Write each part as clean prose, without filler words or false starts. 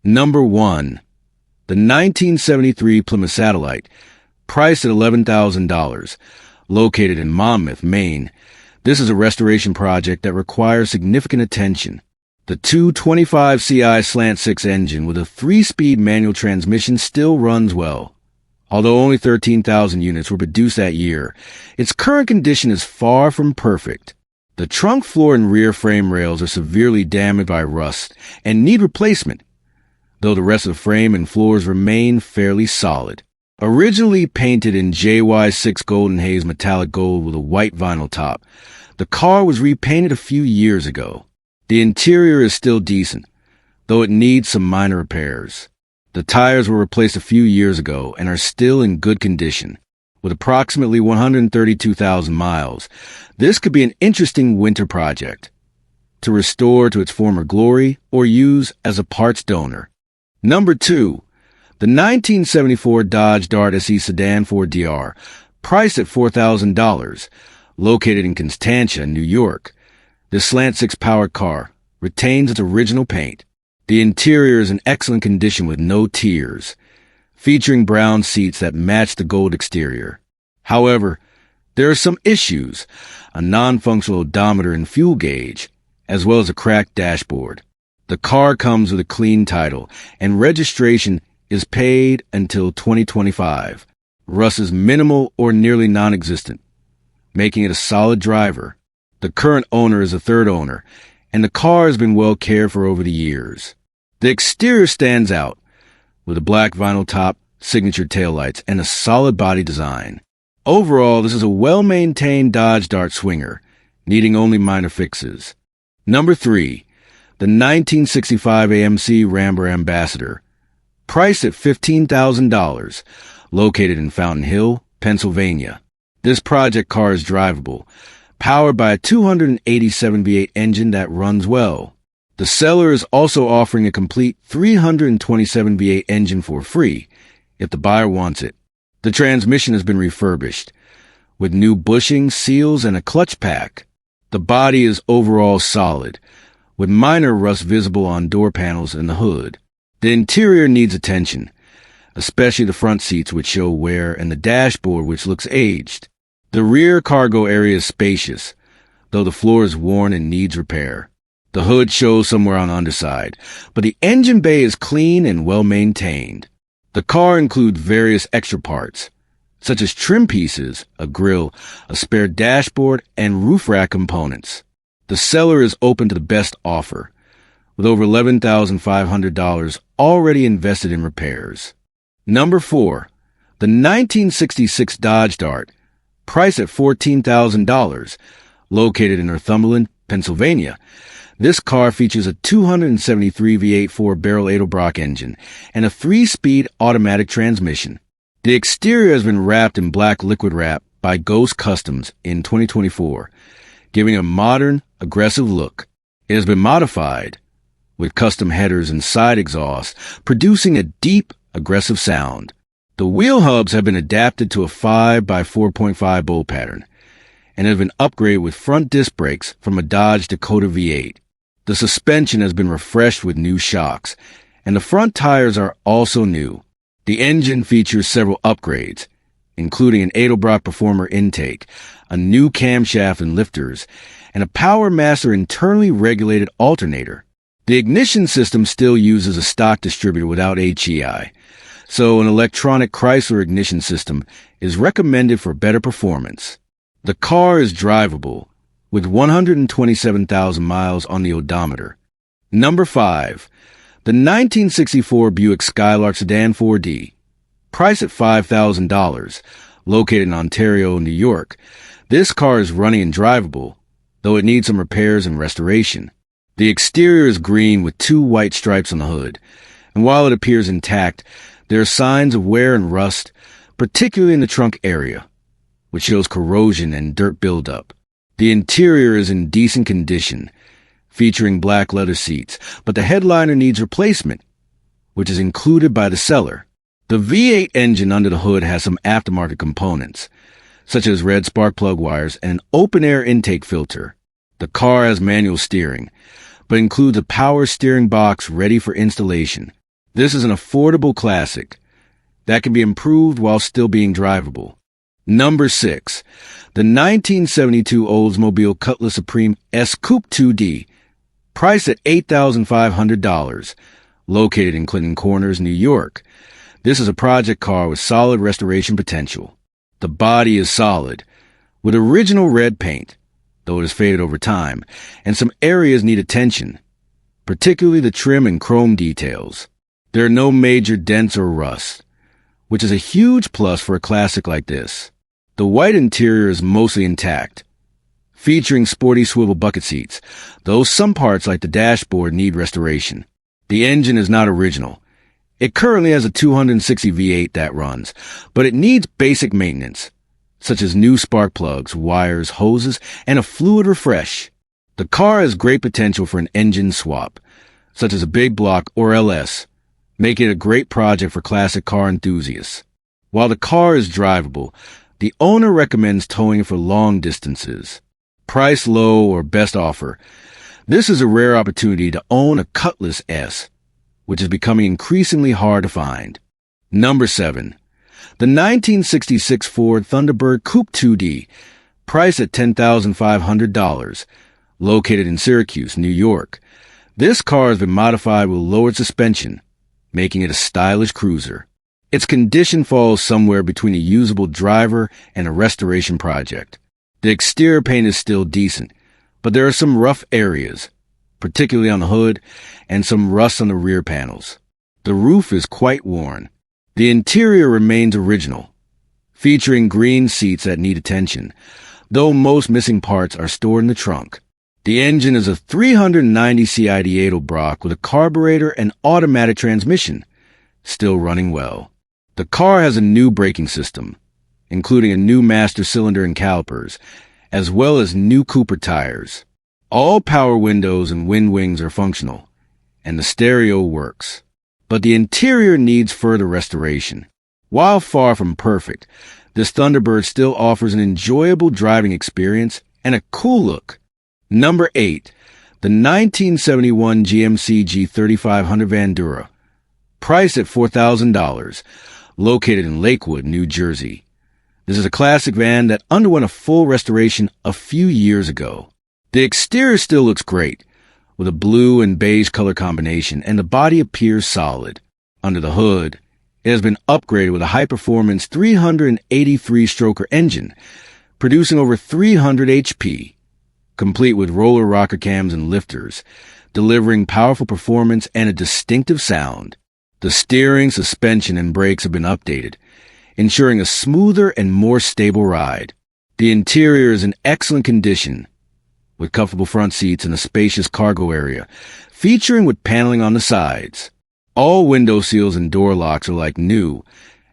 Number 1. The 1973 Plymouth Satellite, priced at $11,000, located in Monmouth, Maine. This is a restoration project that requires significant attention. The 225 CI Slant 6 engine with a 3-speed manual transmission still runs well. Although only 13,000 units were produced that year, its current condition is far from perfect. The trunk floor and rear frame rails are severely damaged by rust and need replacement, though the rest of the frame and floors remain fairly solid. Originally painted in JY6 Golden Haze metallic gold with a white vinyl top, the car was repainted a few years ago. The interior is still decent, though it needs some minor repairs. The tires were replaced a few years ago and are still in good condition. With approximately 132,000 miles, this could be an interesting winter project to restore to its former glory or use as a parts donor. Number 2. The 1974 Dodge Dart SE Sedan 4DR, priced at $4,000, located in Constantia, New York. This Slant 6 powered car retains its original paint. The interior is in excellent condition with no tears, featuring brown seats that match the gold exterior. However, there are some issues: a non-functional odometer and fuel gauge, as well as a cracked dashboard. The car comes with a clean title, and registration is paid until 2025. Rust is minimal or nearly non-existent, making it a solid driver. The current owner is a third owner, and the car has been well cared for over the years. The exterior stands out, with a black vinyl top, signature taillights, and a solid body design. Overall, this is a well-maintained Dodge Dart swinger, needing only minor fixes. Number 3. The 1965 AMC Rambler Ambassador, priced at $15,000, located in Fountain Hill, Pennsylvania. This project car is drivable, powered by a 287 V8 engine that runs well. The seller is also offering a complete 327 V8 engine for free if the buyer wants it. The transmission has been refurbished, with new bushings, seals, and a clutch pack. The body is overall solid, with minor rust visible on door panels and the hood. The interior needs attention, especially the front seats, which show wear, and the dashboard, which looks aged. The rear cargo area is spacious, though the floor is worn and needs repair. The hood shows somewhere on the underside, but the engine bay is clean and well maintained. The car includes various extra parts, such as trim pieces, a grille, a spare dashboard, and roof rack components. The seller is open to the best offer, with over $11,500 already invested in repairs. Number 4. The 1966 Dodge Dart, priced at $14,000, located in Northumberland, Pennsylvania. This car features a 273 V8 4-barrel Edelbrock engine and a 3-speed automatic transmission. The exterior has been wrapped in black liquid wrap by Ghost Customs in 2024, giving a modern, aggressive look. It has been modified with custom headers and side exhaust, producing a deep, aggressive sound. The wheel hubs have been adapted to a 5x4.5 bolt pattern and have been upgraded with front disc brakes from a Dodge Dakota V8. The suspension has been refreshed with new shocks, and the front tires are also new. The engine features several upgrades, including an Edelbrock Performer intake, a new camshaft and lifters, and a Power Master internally regulated alternator. The ignition system still uses a stock distributor without HEI, so an electronic Chrysler ignition system is recommended for better performance. The car is drivable, with 127,000 miles on the odometer. Number 5. The 1964 Buick Skylark Sedan 4D, priced at $5,000, located in Ontario, New York. This car is running and drivable, though it needs some repairs and restoration. The exterior is green with 2 white stripes on the hood, and while it appears intact, there are signs of wear and rust, particularly in the trunk area, which shows corrosion and dirt buildup. The interior is in decent condition, featuring black leather seats, but the headliner needs replacement, which is included by the seller. The V8 engine under the hood has some aftermarket components, such as red spark plug wires and an open-air intake filter. The car has manual steering, but includes a power steering box ready for installation. This is an affordable classic that can be improved while still being drivable. Number 6. The 1972 Oldsmobile Cutlass Supreme S Coupe 2D, priced at $8,500, located in Clinton Corners, New York. This is a project car with solid restoration potential. The body is solid, with original red paint, though it has faded over time, and some areas need attention, particularly the trim and chrome details. There are no major dents or rust, which is a huge plus for a classic like this. The white interior is mostly intact, featuring sporty swivel bucket seats, though some parts like the dashboard need restoration. The engine is not original. It currently has a 260 V8 that runs, but it needs basic maintenance, such as new spark plugs, wires, hoses, and a fluid refresh. The car has great potential for an engine swap, such as a big block or LS, making it a great project for classic car enthusiasts. While the car is drivable, the owner recommends towing it for long distances. Price low or best offer. This is a rare opportunity to own a Cutlass S, which is becoming increasingly hard to find. Number 7. The 1966 Ford Thunderbird Coupe 2D, priced at $10,500, located in Syracuse, New York. This car has been modified with lowered suspension, making it a stylish cruiser. Its condition falls somewhere between a usable driver and a restoration project. The exterior paint is still decent, but there are some rough areas, particularly on the hood, and some rust on the rear panels. The roof is quite worn. The interior remains original, featuring green seats that need attention, though most missing parts are stored in the trunk. The engine is a 390 CID Edelbrock with a carburetor and automatic transmission, still running well. The car has a new braking system, including a new master cylinder and calipers, as well as new Cooper tires. All power windows and wind wings are functional, and the stereo works. But the interior needs further restoration. While far from perfect, this Thunderbird still offers an enjoyable driving experience and a cool look. Number 8. The 1971 GMC G3500 Vandura, priced at $4,000, located in Lakewood, New Jersey. This is a classic van that underwent a full restoration a few years ago. The exterior still looks great, with a blue and beige color combination, and the body appears solid. Under the hood, it has been upgraded with a high-performance 383-stroker engine, producing over 300 HP, complete with roller rocker cams and lifters, delivering powerful performance and a distinctive sound. The steering, suspension, and brakes have been updated, ensuring a smoother and more stable ride. The interior is in excellent condition, with comfortable front seats and a spacious cargo area, featuring with paneling on the sides. All window seals and door locks are like new,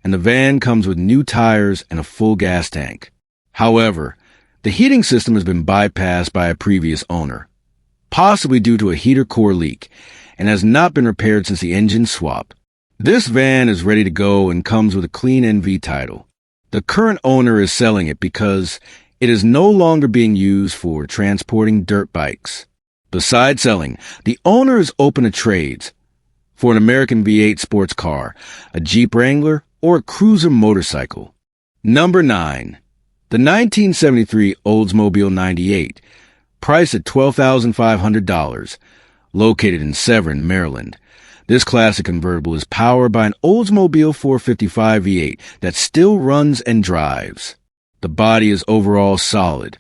and the van comes with new tires and a full gas tank. However, the heating system has been bypassed by a previous owner, possibly due to a heater core leak, and has not been repaired since the engine swap. This van is ready to go and comes with a clean NV title. The current owner is selling it because it is no longer being used for transporting dirt bikes. Besides selling, the owner is open to trades for an American V8 sports car, a Jeep Wrangler, or a cruiser motorcycle. Number 9. The 1973 Oldsmobile 98, priced at $12,500, located in Severn, Maryland. This classic convertible is powered by an Oldsmobile 455 V8 that still runs and drives. The body is overall solid,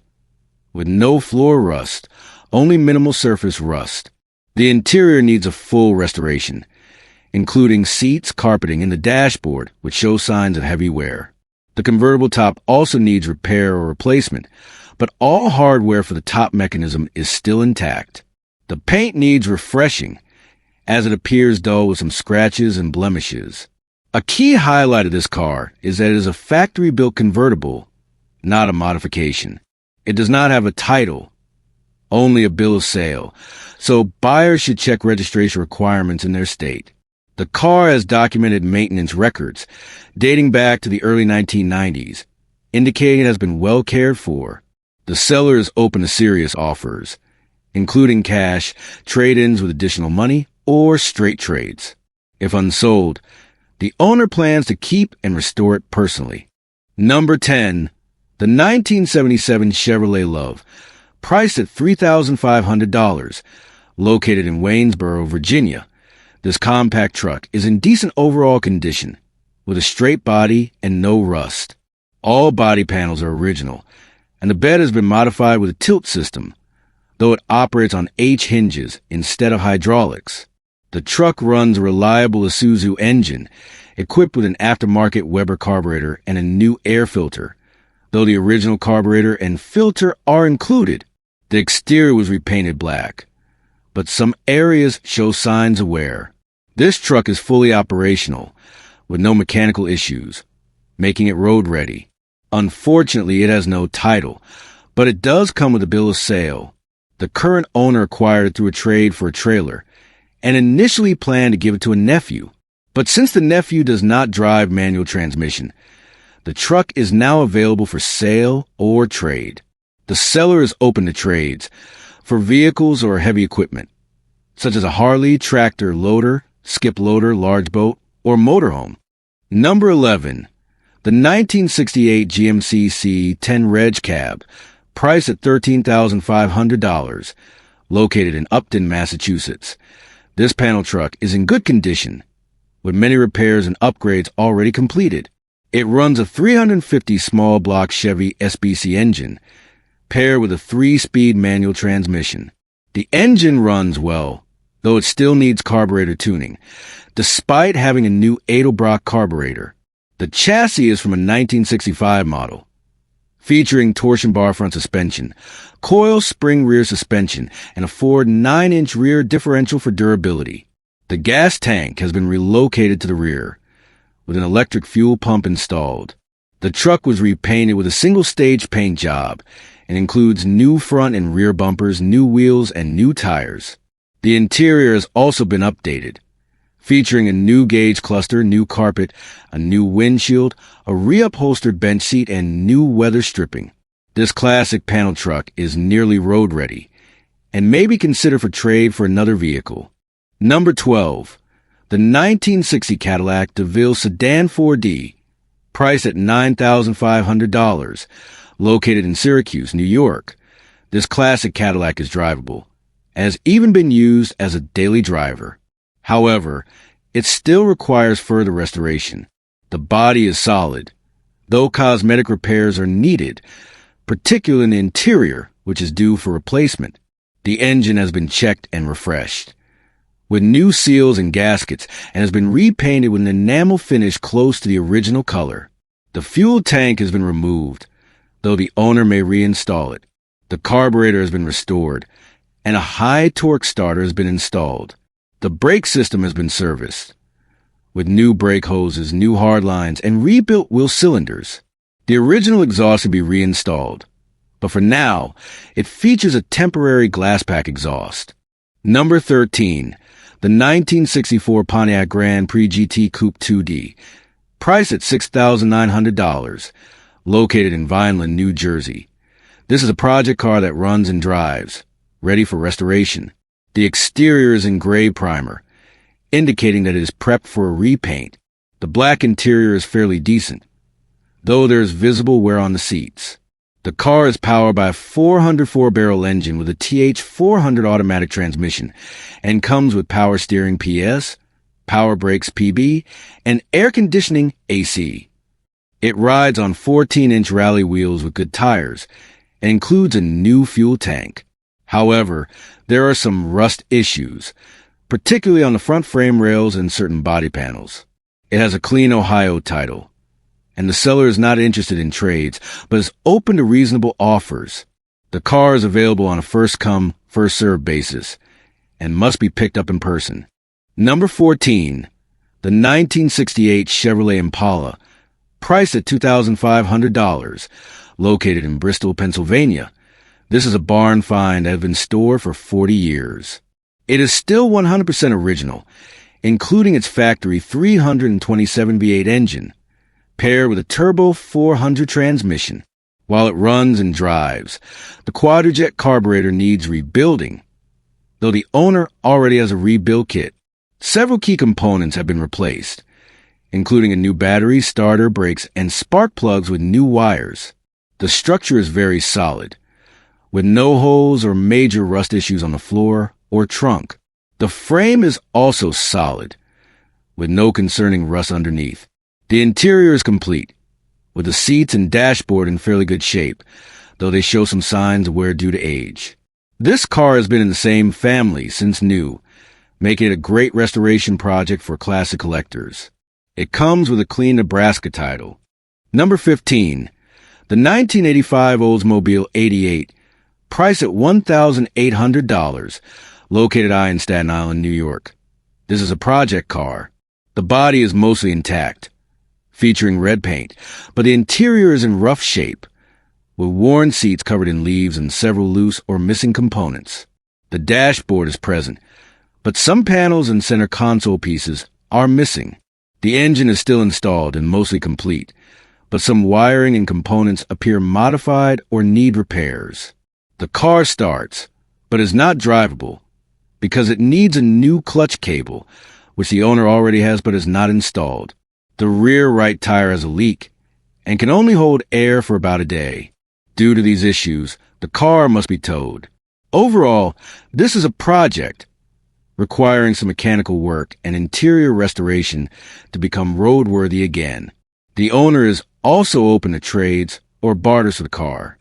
with no floor rust, only minimal surface rust. The interior needs a full restoration, including seats, carpeting, and the dashboard, which show signs of heavy wear. The convertible top also needs repair or replacement, but all hardware for the top mechanism is still intact. The paint needs refreshing, as it appears dull with some scratches and blemishes. A key highlight of this car is that it is a factory-built convertible, not a modification. It does not have a title, only a bill of sale, so buyers should check registration requirements in their state. The car has documented maintenance records dating back to the early 1990s, indicating it has been well cared for. The seller is open to serious offers, including cash, trade-ins with additional money, or straight trades. If unsold, the owner plans to keep and restore it personally. Number 10. The 1977 Chevrolet Love, priced at $3,500, located in Waynesboro, Virginia. This compact truck is in decent overall condition, with a straight body and no rust. All body panels are original, and the bed has been modified with a tilt system, though it operates on H hinges instead of hydraulics. The truck runs a reliable Isuzu engine, equipped with an aftermarket Weber carburetor and a new air filter. Though the original carburetor and filter are included, the exterior was repainted black, but some areas show signs of wear. This truck is fully operational, with no mechanical issues, making it road ready. Unfortunately, it has no title, but it does come with a bill of sale. The current owner acquired it through a trade for a trailer, and initially planned to give it to a nephew. But since the nephew does not drive manual transmission, the truck is now available for sale or trade. The seller is open to trades for vehicles or heavy equipment, such as a Harley, tractor, loader, skip loader, large boat, or motorhome. Number 11. The 1968 GMC C10 Reg Cab, priced at $13,500, located in Upton, Massachusetts. This panel truck is in good condition, with many repairs and upgrades already completed. It runs a 350 small block Chevy SBC engine, paired with a 3-speed manual transmission. The engine runs well, though it still needs carburetor tuning, despite having a new Edelbrock carburetor. The chassis is from a 1965 model, featuring torsion bar front suspension, coil spring rear suspension, and a Ford 9-inch rear differential for durability. The gas tank has been relocated to the rear, with an electric fuel pump installed. The truck was repainted with a single-stage paint job and includes new front and rear bumpers, new wheels, and new tires. The interior has also been updated, featuring a new gauge cluster, new carpet, a new windshield, a reupholstered bench seat, and new weather stripping. This classic panel truck is nearly road ready and may be considered for trade for another vehicle. Number 12. The 1960 Cadillac DeVille Sedan 4D, priced at $9,500, located in Syracuse, New York. This classic Cadillac is drivable, and has even been used as a daily driver. However, it still requires further restoration. The body is solid, though cosmetic repairs are needed, particularly in the interior, which is due for replacement. The engine has been checked and refreshed, with new seals and gaskets, and has been repainted with an enamel finish close to the original color. The fuel tank has been removed, though the owner may reinstall it. The carburetor has been restored, and a high torque starter has been installed. The brake system has been serviced, with new brake hoses, new hard lines, and rebuilt wheel cylinders. The original exhaust will be reinstalled, but for now, it features a temporary glass pack exhaust. Number 13. The 1964 Pontiac Grand Prix GT Coupe 2D, priced at $6,900, located in Vineland, New Jersey. This is a project car that runs and drives, ready for restoration. The exterior is in gray primer, indicating that it is prepped for a repaint. The black interior is fairly decent, though there is visible wear on the seats. The car is powered by a 404-barrel engine with a TH400 automatic transmission and comes with power steering PS, power brakes PB, and air conditioning AC. It rides on 14-inch rally wheels with good tires and includes a new fuel tank. However, there are some rust issues, particularly on the front frame rails and certain body panels. It has a clean Ohio title, and the seller is not interested in trades, but is open to reasonable offers. The car is available on a first-come, first-served basis, and must be picked up in person. Number 14. The 1968 Chevrolet Impala, priced at $2,500, located in Bristol, Pennsylvania. This is a barn find that has been stored for 40 years. It is still 100% original, including its factory 327 V8 engine, paired with a turbo 400 transmission. While it runs and drives, the quadrijet carburetor needs rebuilding, though the owner already has a rebuild kit. Several key components have been replaced, including a new battery, starter, brakes, and spark plugs with new wires. The structure is very solid, with no holes or major rust issues on the floor or trunk. The frame is also solid, with no concerning rust underneath. The interior is complete, with the seats and dashboard in fairly good shape, though they show some signs of wear due to age. This car has been in the same family since new, making it a great restoration project for classic collectors. It comes with a clean Nebraska title. Number 15. The 1985 Oldsmobile 88, priced at $1,800, located in Staten Island, New York. This is a project car. The body is mostly intact, featuring red paint, but the interior is in rough shape, with worn seats covered in leaves and several loose or missing components. The dashboard is present, but some panels and center console pieces are missing. The engine is still installed and mostly complete, but some wiring and components appear modified or need repairs. The car starts, but is not drivable because it needs a new clutch cable, which the owner already has but is not installed. The rear right tire has a leak and can only hold air for about a day. Due to these issues, the car must be towed. Overall, this is a project requiring some mechanical work and interior restoration to become roadworthy again. The owner is also open to trades or barters for the car.